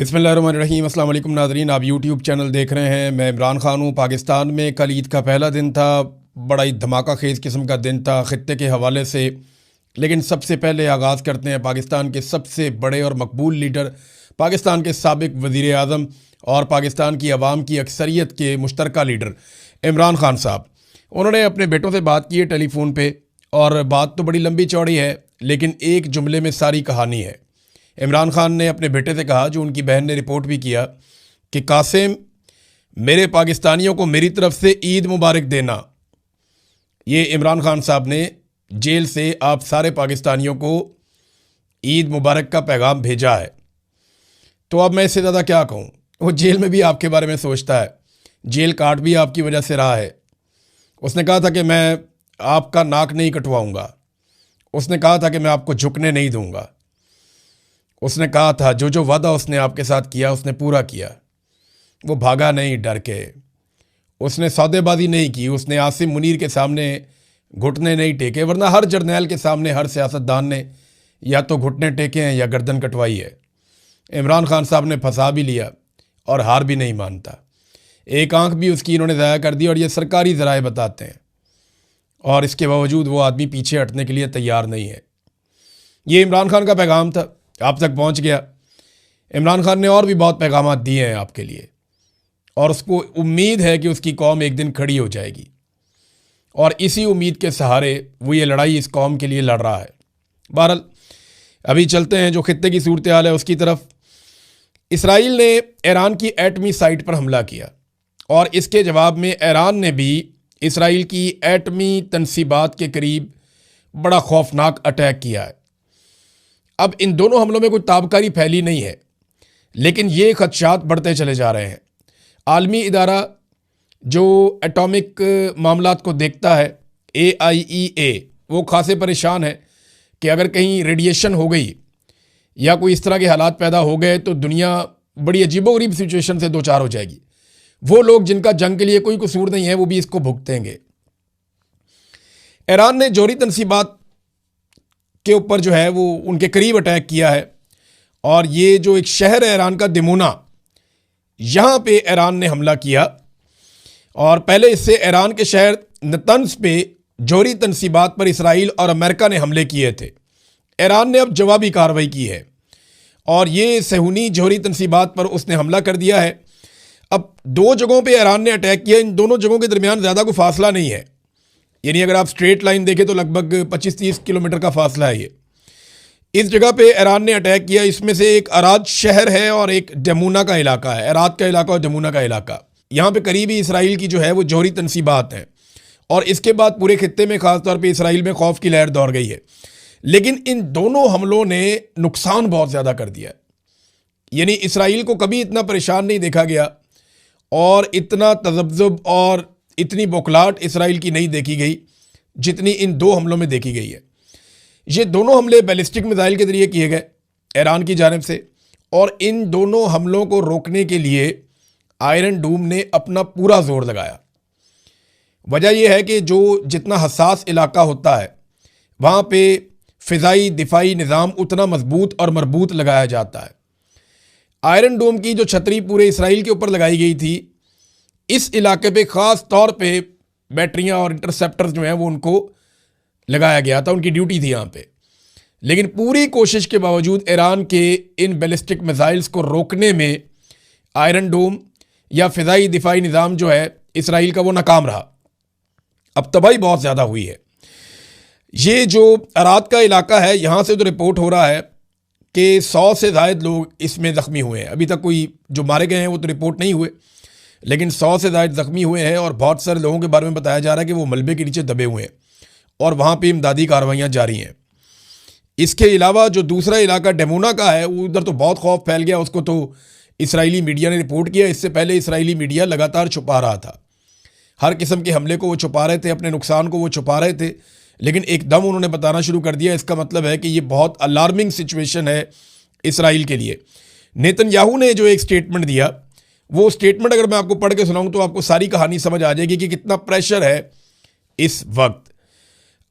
बिस्मिल्लाहिर्रहमानिर्रहीम। अस्सलाम वालेकुम नाज़रीन, आप यूट्यूब चैनल देख रहे हैं। मैं इमरान ख़ान हूँ। पाकिस्तान में कल ईद का पहला दिन था। बड़ा ही धमाका खेज़ किस्म का दिन था ख़ित्ते के हवाले से। लेकिन सबसे पहले आगाज़ करते हैं पाकिस्तान के सबसे बड़े और मकबूल लीडर, पाकिस्तान के साबिक़ वज़ीर आज़म और पाकिस्तान की आवाम की अक्सरियत के मुश्तरका लीडर इमरान ख़ान साहब। उन्होंने अपने बेटों से बात की है टेलीफोन पे, और बात तो बड़ी लंबी चौड़ी है, लेकिन एक जुमले में सारी कहानी है। इमरान ख़ान ने अपने बेटे से कहा, जो उनकी बहन ने रिपोर्ट भी किया, कि कासिम, मेरे पाकिस्तानियों को मेरी तरफ से ईद मुबारक देना। ये इमरान ख़ान साहब ने जेल से आप सारे पाकिस्तानियों को ईद मुबारक का पैगाम भेजा है। तो अब मैं इससे ज़्यादा क्या कहूँ। वो जेल में भी आपके बारे में सोचता है, जेल काट भी आपकी वजह से रहा है। उसने कहा था कि मैं आपका नाक नहीं कटवाऊँगा। उसने कहा था कि मैं आपको झुकने नहीं दूँगा। उसने कहा था जो जो वादा उसने आपके साथ किया उसने पूरा किया। वो भागा नहीं डर के, उसने सौदेबाजी नहीं की, उसने आसिम मुनीर के सामने घुटने नहीं टेके, वरना हर जर्नैल के सामने हर सियासतदान ने या तो घुटने टेके हैं या गर्दन कटवाई है। इमरान ख़ान साहब ने फंसा भी लिया और हार भी नहीं मानता। एक आंख भी उसकी इन्होंने ज़ाया कर दी, और ये सरकारी ज़राए बताते हैं, और इसके बावजूद वो आदमी पीछे हटने के लिए तैयार नहीं है। ये इमरान ख़ान का पैगाम था, आप तक पहुंच गया। इमरान ख़ान ने और भी बहुत पैगाम दिए हैं आपके लिए, और उसको उम्मीद है कि उसकी कौम एक दिन खड़ी हो जाएगी, और इसी उम्मीद के सहारे वो ये लड़ाई इस कौम के लिए लड़ रहा है। बहरहाल अभी चलते हैं जो खित्ते की सूरत हाल है उसकी तरफ। इसराइल ने ईरान की एटमी साइट पर हमला किया, और इसके जवाब में ईरान ने भी इसराइल की एटमी तनसीबात के करीब बड़ा खौफनाक अटैक किया है। अब इन दोनों हमलों में कोई ताबकारी फैली नहीं है, लेकिन ये खदशात बढ़ते चले जा रहे हैं। आलमी इदारा जो एटॉमिक मामलात को देखता है, AIEA, वो खासे परेशान है कि अगर कहीं रेडिएशन हो गई या कोई इस तरह के हालात पैदा हो गए तो दुनिया बड़ी अजीबोगरीब सिचुएशन से दो चार हो जाएगी। वो लोग जिनका जंग के लिए कोई कसूर नहीं है वो भी इसको भुगतेंगे। ईरान ने जोहरी तनसीबात के ऊपर जो है वो उनके करीब अटैक किया है, और ये जो एक शहर है ईरान का, दिमुना, यहाँ पे ईरान ने हमला किया। और पहले इससे ईरान के शहर नतंज पे जोहरी तनसीबात पर इसराइल और अमेरिका ने हमले किए थे। ईरान ने अब जवाबी कार्रवाई की है, और ये सहूनी जोहरी तनसीबात पर उसने हमला कर दिया है। अब दो जगहों पे ईरान ने अटैक किया, इन दोनों जगहों के दरमियान ज़्यादा कोई फासला नहीं है, यानी अगर आप स्ट्रेट लाइन देखें तो लगभग 25-30 किलोमीटर का फासला है। ये इस जगह पे ईरान ने अटैक किया। इसमें से एक अराद शहर है और एक डमूना का इलाका है, अराद का इलाका और डमूना का इलाका। यहाँ पे करीबी इसराइल की जो है वो जोहरी तनसीबात है, और इसके बाद पूरे खित्ते में ख़ासतौर पे इसराइल में खौफ की लहर दौड़ गई है। लेकिन इन दोनों हमलों ने नुकसान बहुत ज़्यादा कर दिया, यानी इसराइल को कभी इतना परेशान नहीं देखा गया, और इतना तज़ब्ज़ुब और इतनी बौखलाहट इसराइल की नहीं देखी गई जितनी इन दो हमलों में देखी गई है। ये दोनों हमले बैलिस्टिक मिसाइल के ज़रिए किए गए ईरान की जानिब से, और इन दोनों हमलों को रोकने के लिए आयरन डूम ने अपना पूरा जोर लगाया। वजह यह है कि जो जितना हसास इलाका होता है वहाँ पे फ़िज़ाई दिफाई निज़ाम उतना मजबूत और मरबूत लगाया जाता है। आयरन डोम की जो छतरी पूरे इसराइल के ऊपर लगाई गई थी, इस इलाके पे ख़ास तौर पे बैटरियां और इंटरसेप्टर्स जो हैं वो उनको लगाया गया था, उनकी ड्यूटी थी यहाँ पे। लेकिन पूरी कोशिश के बावजूद ईरान के इन बैलिस्टिक मिसाइल्स को रोकने में आयरन डोम या फ़िज़ाई दिफाई निज़ाम जो है इसराइल का वो नाकाम रहा। अब तबाही बहुत ज़्यादा हुई है। ये जो अराद का इलाका है, यहाँ से तो रिपोर्ट हो रहा है कि 100 से ज़ायद लोग इसमें ज़ख्मी हुए हैं। अभी तक कोई जो मारे गए हैं वो तो रिपोर्ट नहीं हुए, लेकिन 100 से ज़ायद ज़ख्मी हुए हैं, और बहुत सारे लोगों के बारे में बताया जा रहा है कि वो मलबे के नीचे दबे हुए हैं, और वहाँ पे इमदादी कार्रवाइयाँ जारी हैं। इसके अलावा जो दूसरा इलाका डमूना का है, उधर तो बहुत खौफ फैल गया। उसको तो इसराइली मीडिया ने रिपोर्ट किया। इससे पहले इसराइली मीडिया लगातार छुपा रहा था, हर किस्म के हमले को वो छुपा रहे थे, अपने नुकसान को वो छुपा रहे थे, लेकिन एकदम उन्होंने बताना शुरू कर दिया। इसका मतलब है कि ये बहुत अलार्मिंग सिचुएशन है इसराइल के लिए। नेतन्याहू ने जो एक स्टेटमेंट दिया, वो स्टेटमेंट अगर मैं आपको पढ़ के सुनाऊं तो आपको सारी कहानी समझ आ जाएगी कि कितना प्रेशर है इस वक्त।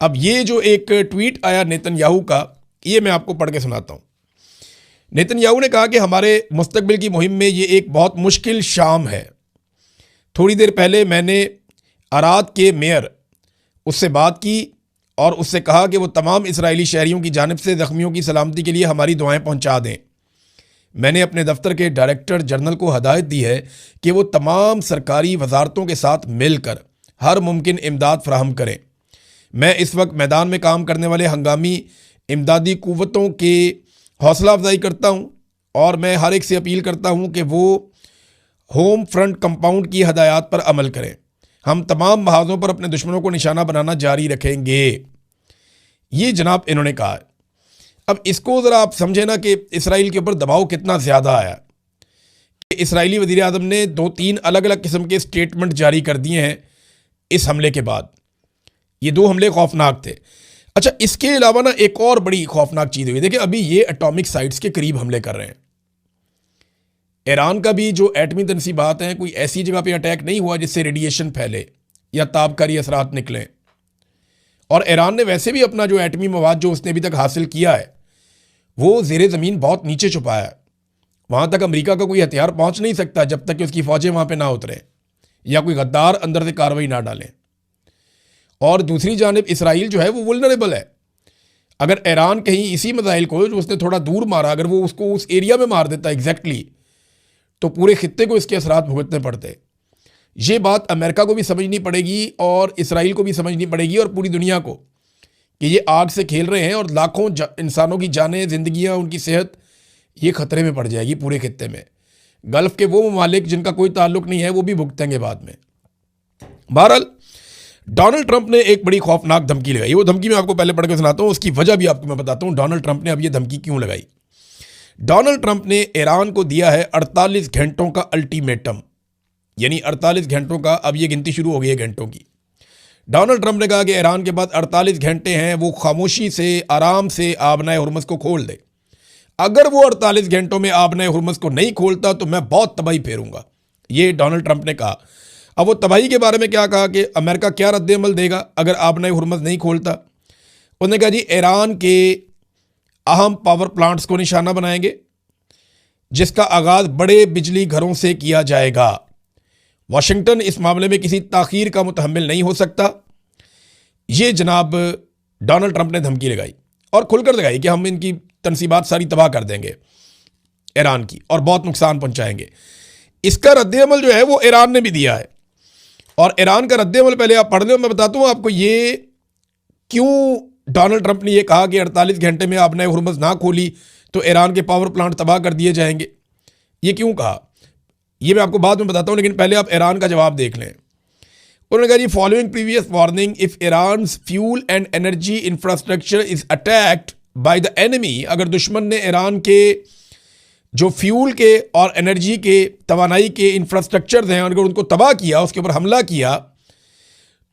अब ये जो एक ट्वीट आया नेतन्याहू का, ये मैं आपको पढ़ के सुनाता हूँ। नेतन्याहू ने कहा कि हमारे मुस्तकबिल की मुहिम में ये एक बहुत मुश्किल शाम है। थोड़ी देर पहले मैंने अराद के मेयर उससे बात की और उससे कहा कि वो तमाम इजरायली शहरियों की जानिब से ज़ख्मियों की सलामती के लिए हमारी दुआएं पहुंचा दें। मैंने अपने दफ्तर के डायरेक्टर जनरल को हदायत दी है कि वो तमाम सरकारी वजारतों के साथ मिलकर हर मुमकिन इमदाद फराहम करें। मैं इस वक्त मैदान में काम करने वाले हंगामी इमदादी कुव्वतों के हौसला अफजाई करता हूँ और मैं हर एक से अपील करता हूँ कि वो होम फ्रंट कंपाउंड की हदायत पर अमल करें। हम तमाम महाजों पर अपने दुश्मनों को निशाना बनाना जारी रखेंगे, ये जनाब इन्होंने कहा है। अब इसको ज़रा आप समझे ना कि इसराइल के ऊपर दबाव कितना ज़्यादा आया। इसराइली वज़ीर आज़म ने 2-3 अलग अलग किस्म के स्टेटमेंट जारी कर दिए हैं इस हमले के बाद। ये 2 हमले खौफनाक थे। अच्छा, इसके अलावा ना एक और बड़ी खौफनाक चीज़ हुई। देखिए, अभी ये एटॉमिक साइट्स के करीब हमले कर रहे हैं। ईरान का भी जो एटमी तनसीबात हैं, कोई ऐसी जगह पे अटैक नहीं हुआ जिससे रेडिएशन फैले या ताबकारी असरात निकलें। और ईरान ने वैसे भी अपना जो एटमी मवाद जो उसने अभी तक हासिल किया है वो ज़ेरे ज़मीन बहुत नीचे छुपाया है। वहाँ तक अमेरिका का कोई हथियार पहुँच नहीं सकता जब तक कि उसकी फ़ौजें वहाँ पे ना उतरें या कोई गद्दार अंदर से कार्रवाई ना डालें। और दूसरी जानिब इसराइल जो है वो वुल्नरेबल है। अगर ईरान कहीं इसी मिसाइल को जो उसने थोड़ा दूर मारा, अगर वो उसको उस एरिया में मार देता एग्जैक्टली, तो पूरे खित्ते को इसके असरात भुगतने पड़ते। ये बात अमेरिका को भी समझनी पड़ेगी और इसराइल को भी समझनी पड़ेगी और पूरी दुनिया को कि ये आग से खेल रहे हैं और लाखों इंसानों की जानें, जिंदगियां, उनकी सेहत ये खतरे में पड़ जाएगी पूरे खित्ते में। गल्फ़ के वो ममालिक जिनका कोई ताल्लुक नहीं है वो भी भुगतेंगे बाद में। बहरहाल, डोनाल्ड ट्रंप ने एक बड़ी खौफनाक धमकी लगाई। वो धमकी मैं आपको पहले पढ़ के सुनाता हूँ, उसकी वजह भी आपको मैं बताता हूँ डोनाल्ड ट्रंप ने अब ये धमकी क्यों लगाई। डोनाल्ड ट्रंप ने ईरान को दिया है 48 घंटों का अल्टीमेटम, यानी 48 घंटों का अब ये गिनती शुरू हो गई है घंटों की। डोनाल्ड ट्रंप ने कहा कि ईरान के पास 48 घंटे हैं, वो खामोशी से आराम से आबनाए हुर्मुज़ को खोल दे। अगर वो 48 घंटों में आबनाए हुर्मुज़ को नहीं खोलता तो मैं बहुत तबाही फेरूंगा, ये डोनाल्ड ट्रंप ने कहा। अब वो तबाही के बारे में क्या कहा कि अमेरिका क्या रद्द-ए-अमल देगा अगर आबनाए हुर्मुज़ नहीं खोलता। उन्होंने कहा जी ईरान के अहम पावर प्लांट्स को निशाना बनाएंगे जिसका आगाज़ बड़े बिजली घरों से किया जाएगा। वाशिंगटन इस मामले में किसी ताख़ीर का मुतहम्मिल नहीं हो सकता। ये जनाब डोनाल्ड ट्रंप ने धमकी लगाई और खुलकर लगाई कि हम इनकी तनसीबात सारी तबाह कर देंगे ईरान की और बहुत नुकसान पहुंचाएंगे। इसका रद्द-ए-अमल जो है वो ईरान ने भी दिया है और ईरान का रद्द-ए-अमल पहले आप पढ़ लो, मैं बताता हूँ आपको ये क्यों डोनाल्ड ट्रंप ने यह कहा कि 48 घंटे में आपने हुर्मुज़ ना खोली तो ईरान के पावर प्लांट तबाह कर दिए जाएंगे। ये क्यों कहा ये मैं आपको बाद में बताता हूँ, लेकिन पहले आप ईरान का जवाब देख लें। उन्होंने कहा जी following previous warning, if Iran fuel and energy infrastructure is attacked by the enemy, अगर दुश्मन ने ईरान के जो फ्यूल के और एनर्जी के, तवानाई के इंफ्रास्ट्रक्चर हैं, अगर उनको तबाह किया, उसके ऊपर हमला किया,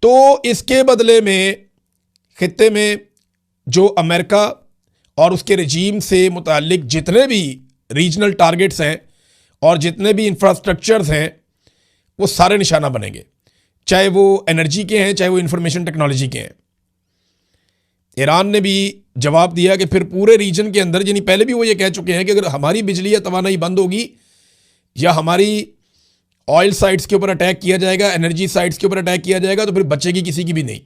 तो इसके बदले में खित्ते में जो अमेरिका और उसके रजीम से मुताल्लिक जितने भी रीजनल टारगेट्स हैं और जितने भी इंफ्रास्ट्रक्चर्स हैं वो सारे निशाना बनेंगे, चाहे वो एनर्जी के हैं चाहे वो इंफॉर्मेशन टेक्नोलॉजी के हैं। ईरान ने भी जवाब दिया कि फिर पूरे रीजन के अंदर, यानी पहले भी वो ये कह चुके हैं कि अगर हमारी बिजली या तवानाई बंद होगी या हमारी ऑयल साइट्स के ऊपर अटैक किया जाएगा, एनर्जी साइट्स के ऊपर अटैक किया जाएगा, तो फिर बचेगी किसी की भी नहीं।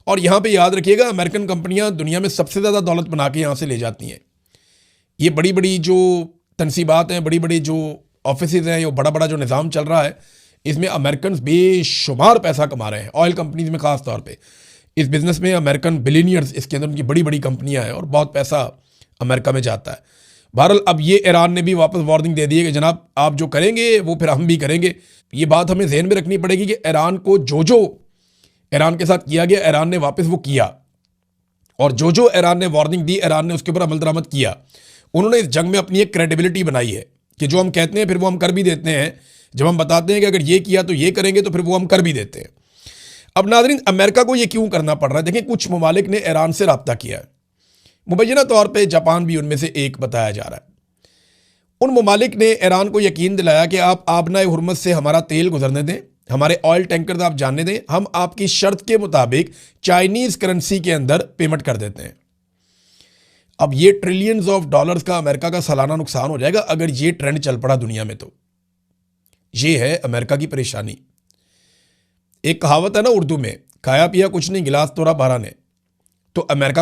और यहाँ पे याद रखिएगा अमेरिकन कंपनियाँ दुनिया में सबसे ज़्यादा दौलत बना के यहाँ से ले जाती हैं। ये बड़ी बड़ी जो तनसीबात हैं, बड़ी बड़ी जो ऑफिसेज हैं, ये बड़ा बड़ा जो निज़ाम चल रहा है, इसमें अमेरिकन बेशुमार पैसा कमा रहे हैं। ऑयल कंपनीज में ख़ास तौर पे इस बिज़नेस में अमेरिकन बिलियनियर्स, इसके अंदर उनकी बड़ी बड़ी कंपनियां हैं और बहुत पैसा अमेरिका में जाता है। बहरहाल अब ये ईरान ने भी वापस वार्निंग दे दी है कि जनाब आप जो करेंगे वो फिर हम भी करेंगे। ये बात हमें जहन में रखनी पड़ेगी कि ईरान को जो ईरान के साथ किया गया, ईरान ने वापस वो किया, और जो ईरान ने वार्निंग दी, ईरान ने उसके ऊपर अमल दरामद किया। उन्होंने इस जंग में अपनी एक क्रेडिबिलिटी बनाई है कि जो हम कहते हैं फिर वो हम कर भी देते हैं। जब हम बताते हैं कि अगर ये किया तो ये करेंगे, तो फिर वो हम कर भी देते हैं। अब नाज़रीन, अमेरिका को ये क्यों करना पड़ रहा है? देखिए, कुछ ममालिक ने ईरान से रब्ता किया है, मुबैना तौर पे जापान भी उनमें से एक बताया जा रहा है। उन ममालिक ने ईरान को यकीन दिलाया कि आप आबनाए हुर्मुज़ से हमारा तेल गुजरने दें, हमारे ऑयल टैंकर आप जानने दें, हम आपकी शर्त के मुताबिक चाइनीज़ करेंसी के अंदर पेमेंट कर देते हैं। अब ये ट्रिलियंस ऑफ डॉलर्स का अमेरिका का सालाना नुकसान हो जाएगा अगर ये ट्रेंड चल पड़ा दुनिया में। तो ये है अमेरिका की परेशानी। एक कहावत है ना उर्दू में, खाया पिया कुछ नहीं गिलास तोड़ा 12 ने। तो अमेरिका